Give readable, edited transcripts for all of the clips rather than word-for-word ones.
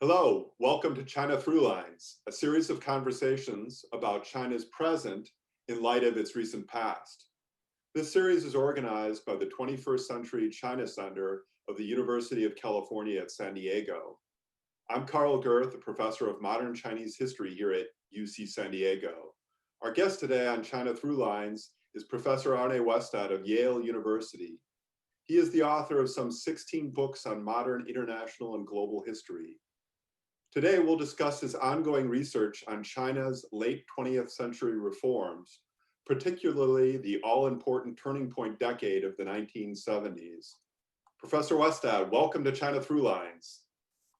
Hello, welcome to China Throughlines, a series of conversations about China's present in light of its recent past. This series is organized by the 21st Century China Center of the University of California at San Diego. I'm Karl Gerth, a professor of modern Chinese history here at UC San Diego. Our guest today on China Throughlines is Professor Arne Westad of Yale University. He is the author of some 16 books on modern international and global history. Today, we'll discuss his ongoing research on China's late 20th century reforms, particularly the all-important turning point decade of the 1970s. Professor Westad, welcome to China Throughlines.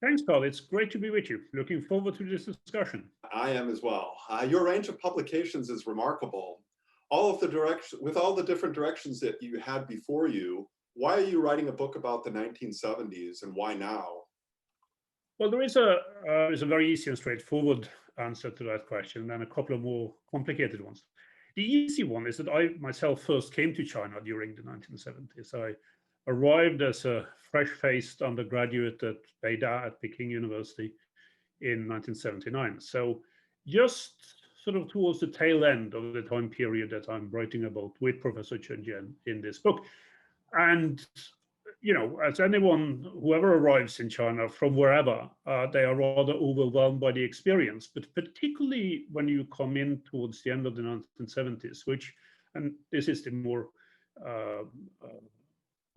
Thanks, Carl. It's great to be with you. Looking forward to this discussion. I am as well. Your range of publications is remarkable. With all the different directions that you had before you, why are you writing a book about the 1970s and why now? Well, there is a very easy and straightforward answer to that question, and a couple of more complicated ones. The easy one is that I myself first came to China during the 1970s. I arrived as a fresh-faced undergraduate at Beida at Peking University in 1979. So just sort of towards the tail end of the time period that I'm writing about with Professor Chen Jian in this book. And you know, as whoever arrives in China from wherever, they are rather overwhelmed by the experience, but particularly when you come in towards the end of the 1970s, and this is the more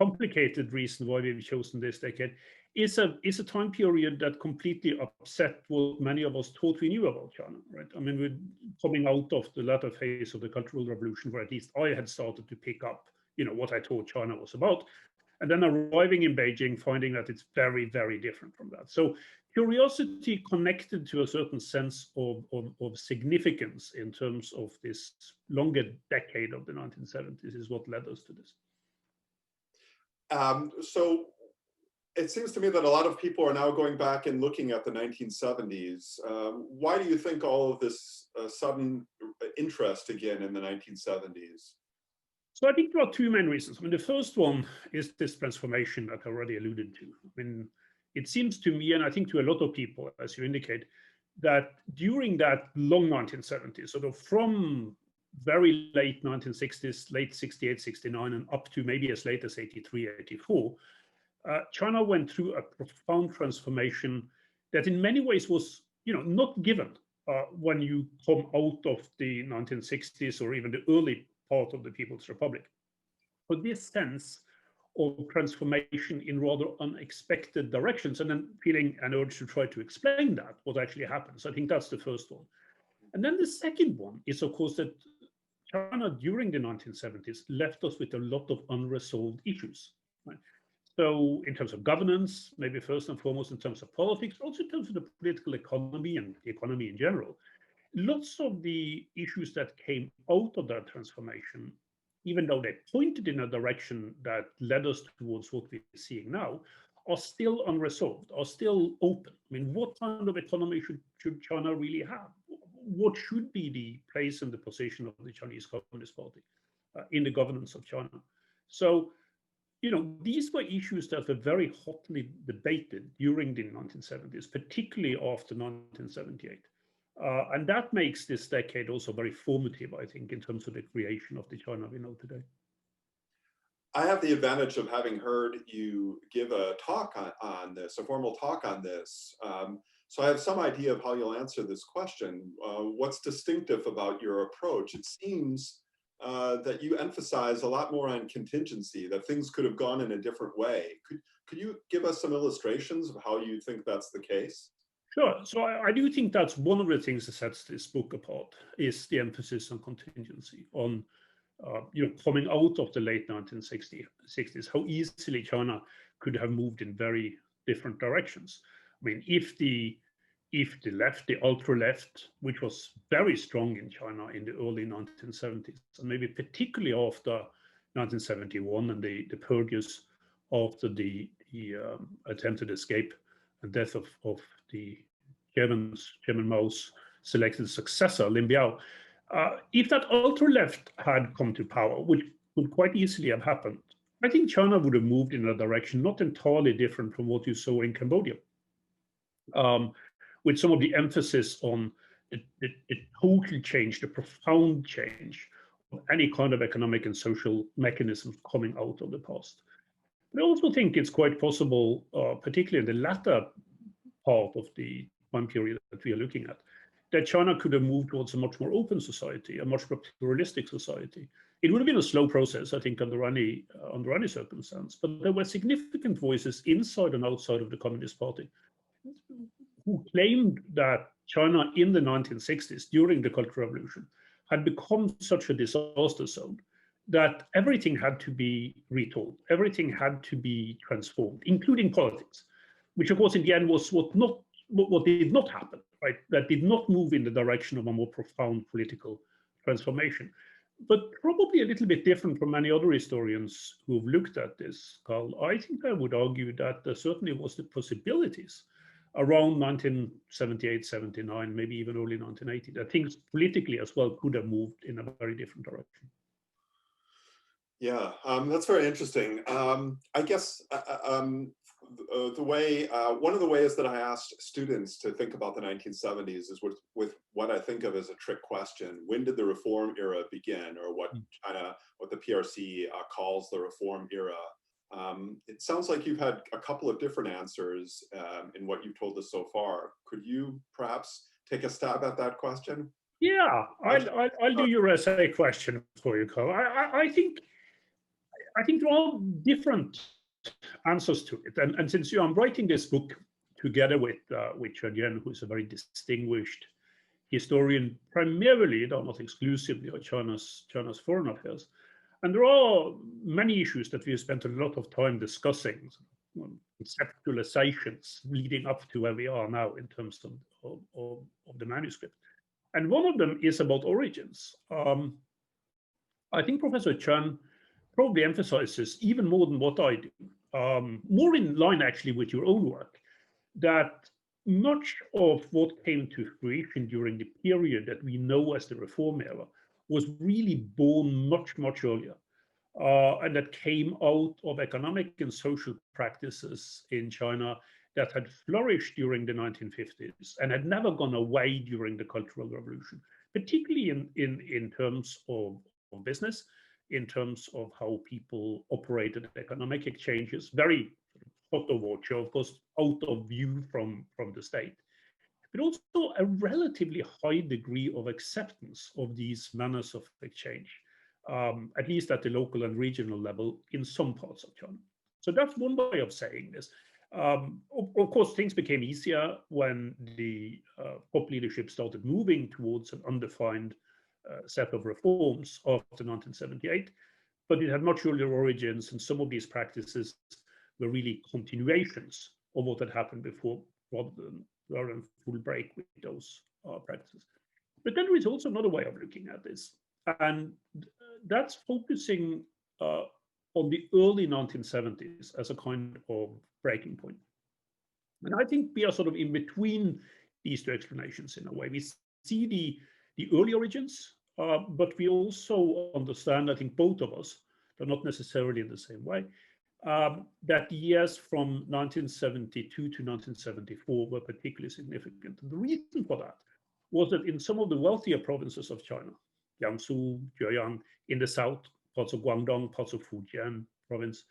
complicated reason why we've chosen this decade, is a time period that completely upset what many of us thought we knew about China, right? I mean, we're coming out of the latter phase of the Cultural Revolution, where at least I had started to pick up, what I thought China was about. And then arriving in Beijing, finding that it's very, very different from that. So curiosity connected to a certain sense of significance in terms of this longer decade of the 1970s is what led us to this. So it seems to me that a lot of people are now going back and looking at the 1970s. Why do you think all of this sudden interest again in the 1970s? So I think there are two main reasons. I mean, the first one is this transformation that I already alluded to. I mean, it seems to me, and I think to a lot of people, as you indicate, that during that long 1970s, sort of from very late 1960s, late 68, 69, and up to maybe as late as 83, 84, China went through a profound transformation that in many ways was, not given when you come out of the 1960s or even the early part of the People's Republic. But this sense of transformation in rather unexpected directions, and then feeling an urge to try to explain that, what actually happens. I think that's the first one. And then the second one is, of course, that China during the 1970s left us with a lot of unresolved issues. Right? So in terms of governance, maybe first and foremost in terms of politics, also in terms of the political economy and the economy in general, lots of the issues that came out of that transformation, even though they pointed in a direction that led us towards what we're seeing now, are still unresolved, are still open. I mean, what kind of economy should China really have? What should be the place and the position of the Chinese Communist Party in the governance of China? So, these were issues that were very hotly debated during the 1970s, particularly after 1978. And that makes this decade also very formative, I think, in terms of the creation of the China we know today. I have the advantage of having heard you give a talk on this, a formal talk on this. So I have some idea of how you'll answer this question. What's distinctive about your approach? It seems that you emphasize a lot more on contingency, that things could have gone in a different way. Could you give us some illustrations of how you think that's the case? Sure. So I do think that's one of the things that sets this book apart, is the emphasis on contingency, on coming out of the late 1960s, how easily China could have moved in very different directions. I mean, if the left, the ultra-left, which was very strong in China in the early 1970s, and maybe particularly after 1971 and the purges after the attempted escape and death of the Chairman Mao's selected successor, Lin Biao. If that ultra-left had come to power, which could quite easily have happened, I think China would have moved in a direction not entirely different from what you saw in Cambodia. with some of the emphasis on the total change, the profound change of any kind of economic and social mechanisms coming out of the past. But I also think it's quite possible, particularly in the latter part of the time period that we are looking at, that China could have moved towards a much more open society, a much more pluralistic society. It would have been a slow process, I think, under any circumstance, but there were significant voices inside and outside of the Communist Party who claimed that China in the 1960s, during the Cultural Revolution, had become such a disaster zone that everything had to be retold, everything had to be transformed, including politics, which of course in the end was what did not happen, right? That did not move in the direction of a more profound political transformation. But probably a little bit different from many other historians who've looked at this, Carl. I think I would argue that there certainly was the possibilities around 1978, 79, maybe even early 1980, that things politically as well could have moved in a very different direction. Yeah, that's very interesting. I guess the way one of the ways that I asked students to think about the 1970s is with what I think of as a trick question: when did the reform era begin, or what the PRC calls the reform era? It sounds like you've had a couple of different answers in what you've told us so far. Could you perhaps take a stab at that question? Yeah, I'll do your essay question for you, Carl. I think there are different answers to it, and since I'm writing this book together with Chen Jian, who is a very distinguished historian, primarily, though not exclusively, of China's foreign affairs, and there are many issues that we have spent a lot of time discussing, conceptualizations leading up to where we are now in terms of the manuscript, and one of them is about origins. I think Professor Chen probably emphasizes, even more than what I do, more in line actually with your own work, that much of what came to fruition during the period that we know as the Reform era was really born much, much earlier. And that came out of economic and social practices in China that had flourished during the 1950s and had never gone away during the Cultural Revolution, particularly in terms of business, in terms of how people operated economic exchanges, very sotto voce, of course, out of view from the state, but also a relatively high degree of acceptance of these manners of exchange, at least at the local and regional level in some parts of China. So that's one way of saying this. Of course, things became easier when the pop leadership started moving towards an undefined set of reforms after 1978, but it had much earlier origins, and some of these practices were really continuations of what had happened before, rather than full break with those practices. But then there is also another way of looking at this, and that's focusing on the early 1970s as a kind of breaking point. And I think we are sort of in between these two explanations in a way. We see the early origins, but we also understand, I think both of us, but not necessarily in the same way, that the years from 1972 to 1974 were particularly significant. And the reason for that was that in some of the wealthier provinces of China, Jiangsu, Zhejiang, in the south, parts of Guangdong, parts of Fujian province,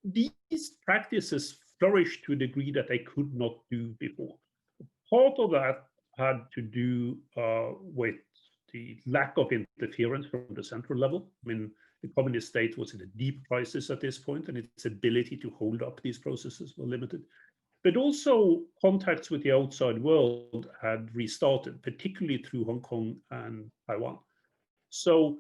these practices flourished to a degree that they could not do before. Part of that had to do with the lack of interference from the central level. I mean, the communist state was in a deep crisis at this point, and its ability to hold up these processes were limited. But also contacts with the outside world had restarted, particularly through Hong Kong and Taiwan. So,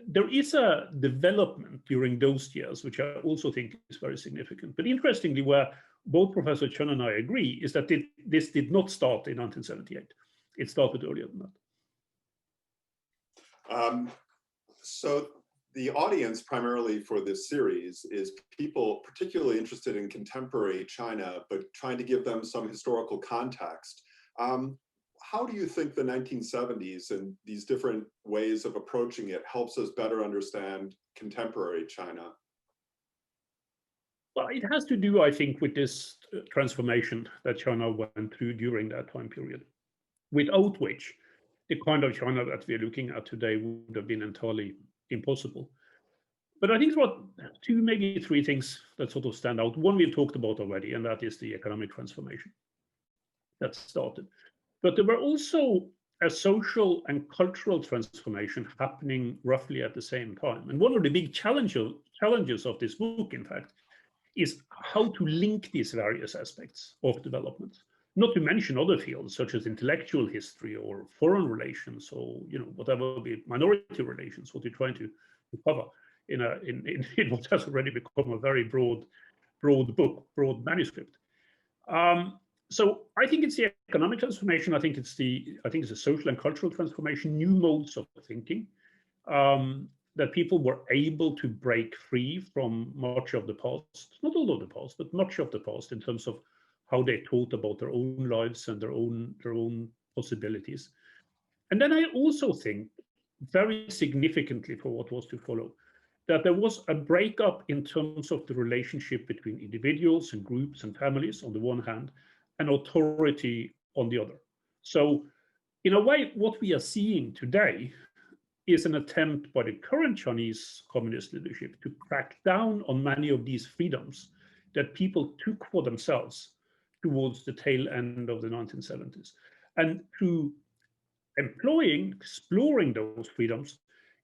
there is a development during those years, which I also think is very significant. But interestingly, where both Professor Chen and I agree, is that this did not start in 1978. It started earlier than that. So the audience primarily for this series is people particularly interested in contemporary China, but trying to give them some historical context. How do you think the 1970s and these different ways of approaching it helps us better understand contemporary China? Well, it has to do, I think, with this transformation that China went through during that time period, without which the kind of China that we're looking at today would have been entirely impossible. But I think there are two, maybe three things that sort of stand out. One we've talked about already, and that is the economic transformation that started. But there were also a social and cultural transformation happening roughly at the same time. And one of the big challenges of this book, in fact, is how to link these various aspects of development. Not to mention other fields such as intellectual history or foreign relations, or whatever be minority relations, what you're trying to cover in what has already become a very broad book, broad manuscript. So I think it's the economic transformation. I think it's a social and cultural transformation, new modes of thinking, that people were able to break free from much of the past, not all of the past, but much of the past in terms of how they thought about their own lives and their own possibilities. And then I also think, very significantly for what was to follow, that there was a breakup in terms of the relationship between individuals and groups and families on the one hand, and authority on the other. So in a way, what we are seeing today is an attempt by the current Chinese communist leadership to crack down on many of these freedoms that people took for themselves towards the tail end of the 1970s. And through exploring those freedoms,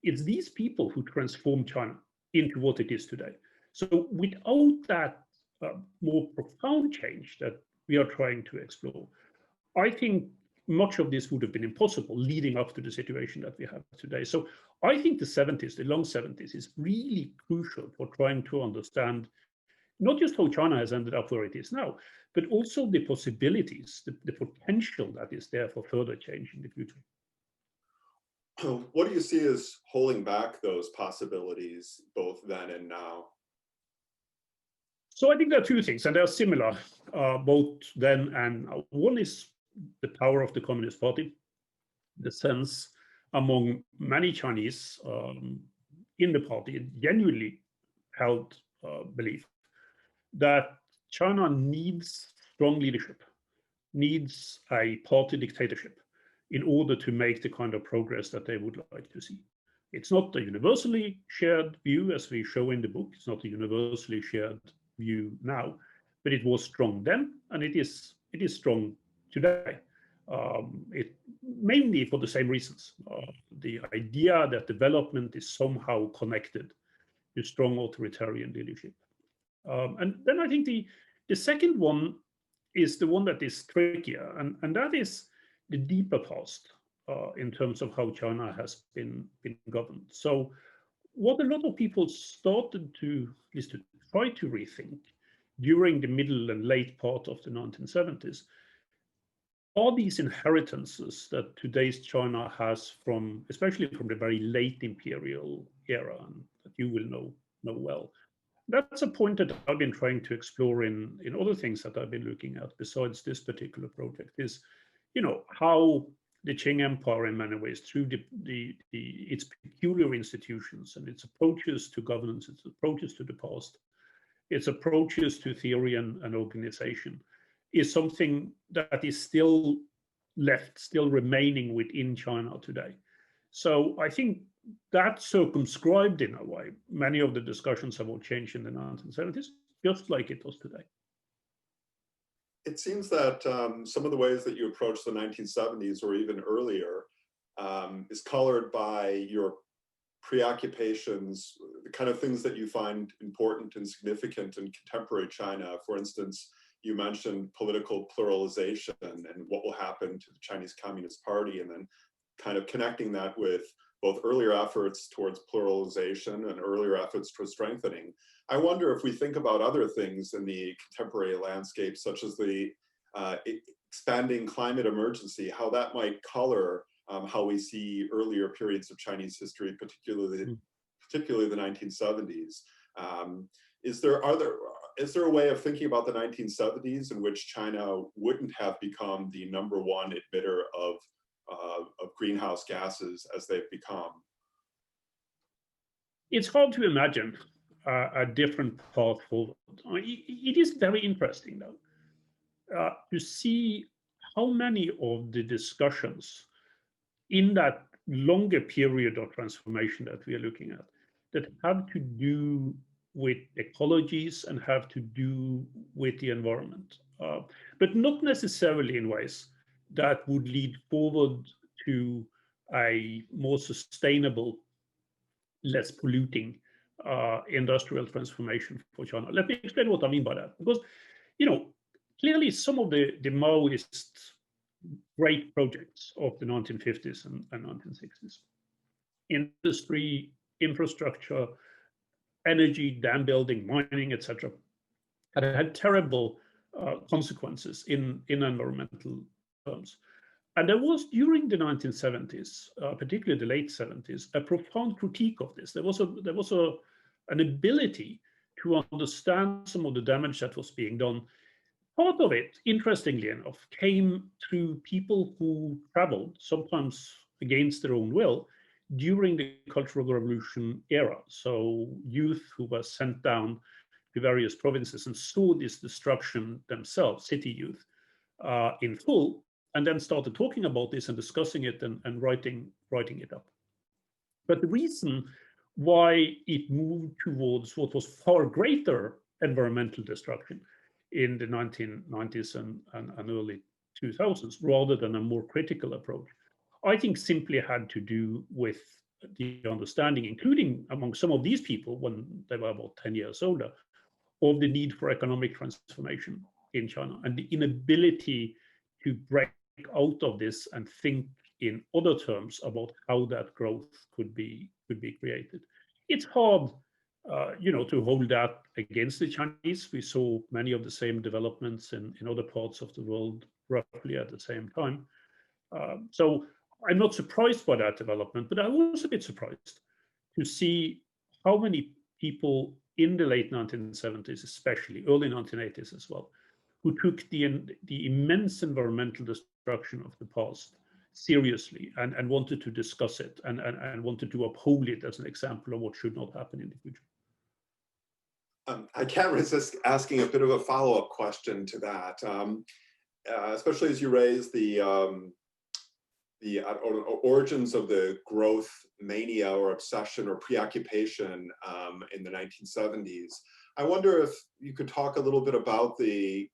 it's these people who transformed China into what it is today. So without that more profound change that we are trying to explore, I think much of this would have been impossible leading up to the situation that we have today. So I think the 70s, the long 70s, is really crucial for trying to understand not just how China has ended up where it is now, but also the possibilities, the potential that is there for further change in the future. What do you see as holding back those possibilities, both then and now? So I think there are two things, and they are similar, both then and now. One is the power of the Communist Party, the sense among many Chinese in the party, genuinely held belief that China needs strong leadership, needs a party dictatorship in order to make the kind of progress that they would like to see. It's not a universally shared view, as we show in the book. It's not a universally shared view now, but it was strong then, and it is strong today. It mainly for the same reasons. The idea that development is somehow connected to strong authoritarian leadership. And then I think the second one is the one that is trickier, and that is the deeper past in terms of how China has been governed. So what a lot of people started to, at least to try to rethink during the middle and late part of the 1970s, are these inheritances that today's China has from, especially from the very late imperial era, and that you will know well. That's a point that I've been trying to explore in other things that I've been looking at besides this particular project, is, how the Qing Empire in many ways, through its peculiar institutions and its approaches to governance, its approaches to the past, its approaches to theory and organization, is something that is still remaining within China today. So I think that circumscribed, in a way, many of the discussions about change in the 1970s, just like it does today. It seems that some of the ways that you approach the 1970s or even earlier is colored by your preoccupations, the kind of things that you find important and significant in contemporary China. For instance, you mentioned political pluralization and what will happen to the Chinese Communist Party, and then kind of connecting that with both earlier efforts towards pluralization and earlier efforts towards strengthening. I wonder if we think about other things in the contemporary landscape, such as the expanding climate emergency, how that might color how we see earlier periods of Chinese history, particularly the 1970s. Is there a way of thinking about the 1970s in which China wouldn't have become the #1 emitter of greenhouse gases as they've become? It's hard to imagine a different path forward. It is very interesting, though, to see how many of the discussions in that longer period of transformation that we are looking at that have to do with ecologies and have to do with the environment, but not necessarily in ways that would lead forward to a more sustainable, less polluting industrial transformation for China. Let me explain what I mean by that. Because, clearly some of the Maoist great projects of the 1950s and 1960s, industry, infrastructure, energy, dam building, mining, etc., had terrible consequences in environmental terms. And there was, during the 1970s, particularly the late 70s, a profound critique of this. There was an ability to understand some of the damage that was being done. Part of it, interestingly enough, came through people who traveled, sometimes against their own will, during the Cultural Revolution era. So youth who were sent down to various provinces and saw this destruction themselves, city youth, in full, and then started talking about this and discussing it and writing it up. But the reason why it moved towards what was far greater environmental destruction in the 1990s and early 2000s, rather than a more critical approach, I think simply had to do with the understanding, including among some of these people when they were about 10 years older, of the need for economic transformation in China and the inability to break out of this and think in other terms about how that growth could be created. It's hard, to hold that against the Chinese. We saw many of the same developments in other parts of the world roughly at the same time. So I'm not surprised by that development, but I was a bit surprised to see how many people in the late 1970s, especially early 1980s as well, who took the immense environmental destruction of the past seriously and wanted to discuss it and wanted to uphold it as an example of what should not happen in the future. I can't resist asking a bit of a follow-up question to that, especially as you raise the origins of the growth mania or obsession or preoccupation in the 1970s. I wonder if you could talk a little bit about the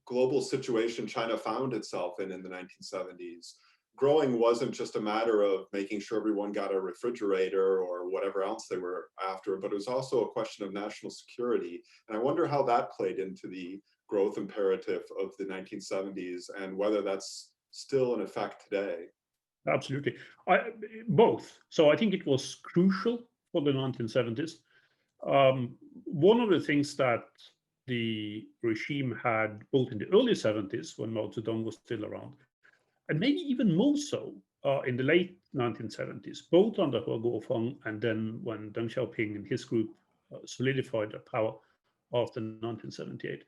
global situation China found itself in the 1970s. Growing wasn't just a matter of making sure everyone got a refrigerator or whatever else they were after, but it was also a question of national security. And I wonder how that played into the growth imperative of the 1970s and whether that's still in effect today. Absolutely. Both. So I think it was crucial for the 1970s. One of the things that the regime had both in the early 70s when Mao Zedong was still around, and maybe even more so in the late 1970s, both under He Guofeng and then when Deng Xiaoping and his group solidified their power after 1978,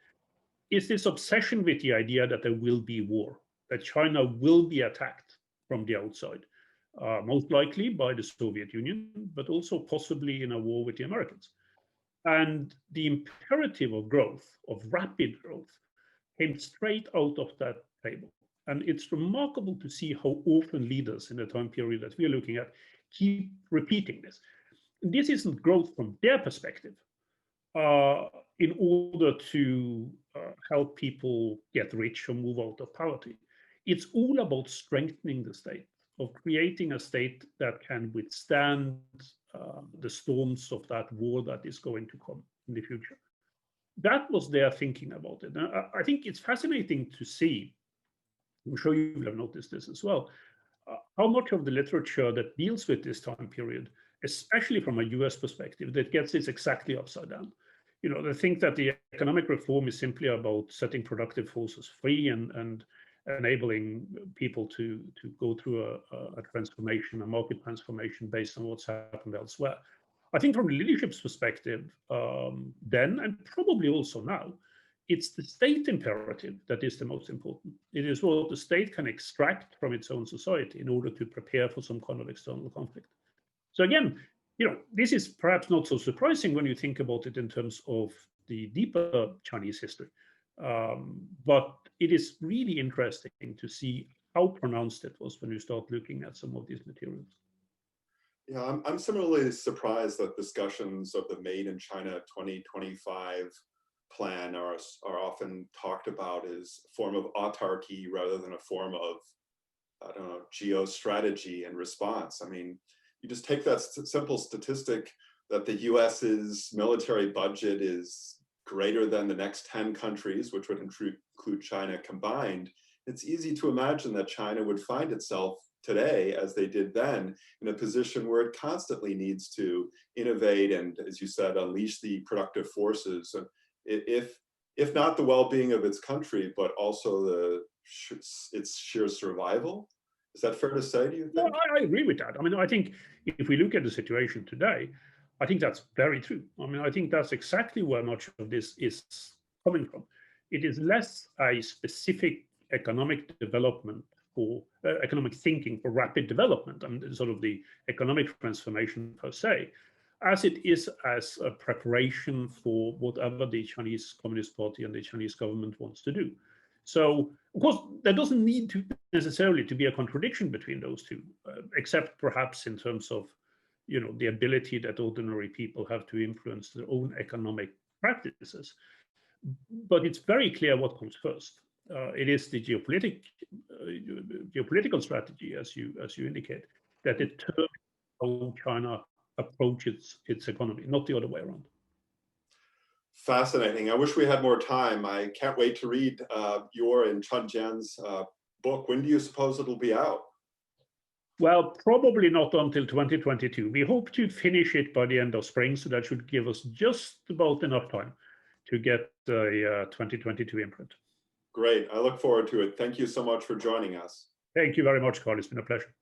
is this obsession with the idea that there will be war, that China will be attacked from the outside, most likely by the Soviet Union, but also possibly in a war with the Americans. And the imperative of growth, of rapid growth, came straight out of that table. And it's remarkable to see how often leaders in the time period that we are looking at keep repeating this. This isn't growth from their perspective in order to help people get rich or move out of poverty. It's all about strengthening the state, of creating a state that can withstand the storms of that war that is going to come in the future. That was their thinking about it. And I think it's fascinating to see, I'm sure you will have noticed this as well, how much of the literature that deals with this time period, especially from a US perspective, that gets this exactly upside down. They think that the economic reform is simply about setting productive forces free and enabling people to go through a transformation, a market transformation based on what's happened elsewhere. I think from the leadership's perspective, then, and probably also now, it's the state imperative that is the most important. It is what the state can extract from its own society in order to prepare for some kind of external conflict. So again, this is perhaps not so surprising when you think about it in terms of the deeper Chinese history. But it is really interesting to see how pronounced it was when you start looking at some of these materials. Yeah, I'm similarly surprised that discussions of the Made in China 2025 plan are often talked about as a form of autarky rather than a form of, I don't know, geostrategy and response. I mean, you just take that simple statistic that the US's military budget is greater than the next 10 countries, which would include China combined. It's easy to imagine that China would find itself today, as they did then, in a position where it constantly needs to innovate and, as you said, unleash the productive forces, if not the well-being of its country, but also its sheer survival. Is that fair to say, do you think? No, I agree with that. I mean, I think if we look at the situation today, I think that's very true. I mean, I think that's exactly where much of this is coming from. It is less a specific economic development for economic thinking for rapid development and sort of the economic transformation per se, as it is as a preparation for whatever the Chinese Communist Party and the Chinese government wants to do. So, of course, there doesn't need to necessarily to be a contradiction between those two, except perhaps in terms of, the ability that ordinary people have to influence their own economic practices. But it's very clear what comes first. It is the geopolitical strategy, as you indicate, that determines how China approaches its economy, not the other way around. Fascinating. I wish we had more time. I can't wait to read your and Chen Jian's book. When do you suppose it'll be out? Well, probably not until 2022. We hope to finish it by the end of spring, so that should give us just about enough time to get the 2022 imprint. Great. I look forward to it. Thank you so much for joining us. Thank you very much, Karl. It's been a pleasure.